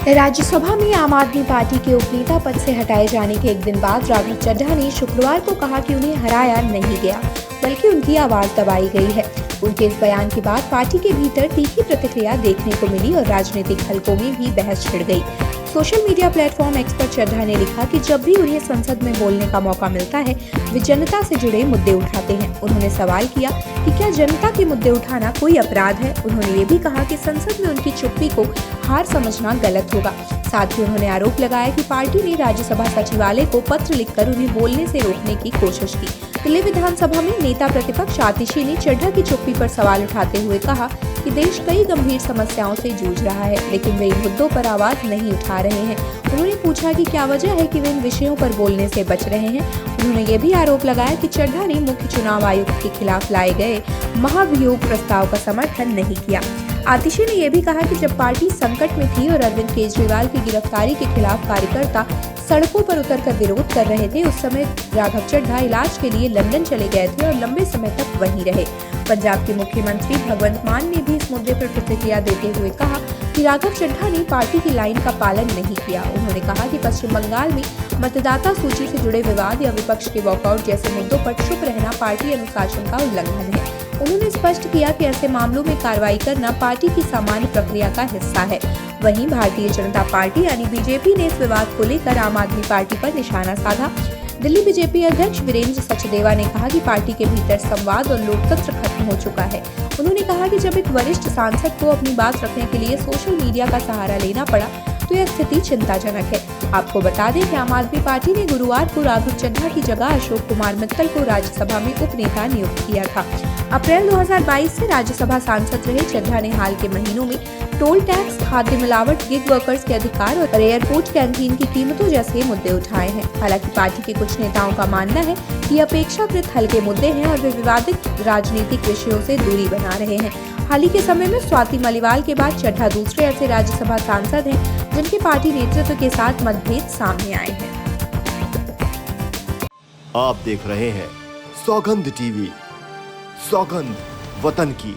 राज्यसभा में आम आदमी पार्टी के उपनेता पद से हटाए जाने के एक दिन बाद राघव चड्ढा ने शुक्रवार को कहा कि उन्हें हराया नहीं गया, बल्कि उनकी आवाज दबाई गई है। उनके इस बयान के बाद पार्टी के भीतर तीखी प्रतिक्रिया देखने को मिली और राजनीतिक हलकों में भी बहस छिड़ गई। सोशल मीडिया प्लेटफॉर्म एक्स पर चड्ढा ने लिखा कि जब भी उन्हें संसद में बोलने का मौका मिलता है, वे जनता से जुड़े मुद्दे उठाते हैं। उन्होंने सवाल किया कि क्या जनता के मुद्दे उठाना कोई अपराध है। उन्होंने ये भी कहा कि संसद में उनकी चुप्पी को हार समझना गलत होगा। साथ ही उन्होंने आरोप लगाया कि पार्टी ने राज्यसभा सचिवालय को पत्र लिखकर उन्हें बोलने से रोकने की कोशिश की। दिल्ली विधानसभा में नेता प्रतिपक्ष आतिशी ने चड्ढा की चुप्पी पर सवाल उठाते हुए कहा कि देश कई गंभीर समस्याओं से जूझ रहा है, लेकिन वे इन मुद्दों पर आवाज नहीं उठा रहे हैं। उन्होंने पूछा कि क्या वजह है कि वे इन विषयों पर बोलने से बच रहे हैं। उन्होंने ये भी आरोप लगाया कि चड्ढा ने मुख्य चुनाव आयुक्त के खिलाफ लाए गए महाभियोग प्रस्ताव का समर्थन नहीं किया। आतिशी ने यह भी कहा कि जब पार्टी संकट में थी और अरविंद केजरीवाल की गिरफ्तारी के खिलाफ कार्यकर्ता सड़कों पर उतरकर विरोध कर रहे थे, उस समय राघव चड्ढा इलाज के लिए लंदन चले गए थे और लंबे समय तक वहीं रहे। पंजाब के मुख्यमंत्री भगवंत मान ने भी इस मुद्दे पर प्रतिक्रिया देते हुए कहा कि राघव चड्ढा ने पार्टी की लाइन का पालन नहीं किया। उन्होंने कहा कि पश्चिम बंगाल में मतदाता सूची से जुड़े विवाद या विपक्ष के वॉकआउट जैसे मुद्दों पर चुप रहना पार्टी अनुशासन का उल्लंघन है। उन्होंने स्पष्ट किया कि ऐसे मामलों में कार्रवाई करना पार्टी की सामान्य प्रक्रिया का हिस्सा है। वहीं भारतीय जनता पार्टी यानी बीजेपी ने इस विवाद को लेकर आम आदमी पार्टी पर निशाना साधा। दिल्ली बीजेपी अध्यक्ष वीरेंद्र सचदेवा ने कहा कि पार्टी के भीतर संवाद और लोकतंत्र खत्म हो चुका है। उन्होंने कहा कि जब एक वरिष्ठ सांसद को अपनी बात रखने के लिए सोशल मीडिया का सहारा लेना पड़ा तो यह स्थिति चिंताजनक है। आपको बता दें कि आम आदमी पार्टी ने गुरुवार को राघव चड्ढा की जगह अशोक कुमार मित्तल को राज्यसभा में उपनेता नियुक्त किया था। अप्रैल 2022 से राज्यसभा सांसद रहे चड्ढा ने हाल के महीनों में टोल टैक्स, खाद्य मिलावट, गिग वर्कर्स के अधिकार और एयरपोर्ट कैंटीन की कीमतों जैसे मुद्दे उठाए हैं। हालांकि पार्टी के कुछ नेताओं का मानना है कि ये अपेक्षाकृत हल्के मुद्दे हैं और वे विवादित राजनीतिक विषयों से दूरी बना रहे हैं। हाल ही के समय में स्वाति मलिवाल के बाद चड्ढा दूसरे ऐसे राज्यसभा सांसद हैं जिनके पार्टी नेतृत्व के साथ मतभेद सामने आए हैं। आप देख रहे हैं सौगंध टीवी, सौगंध वतन की।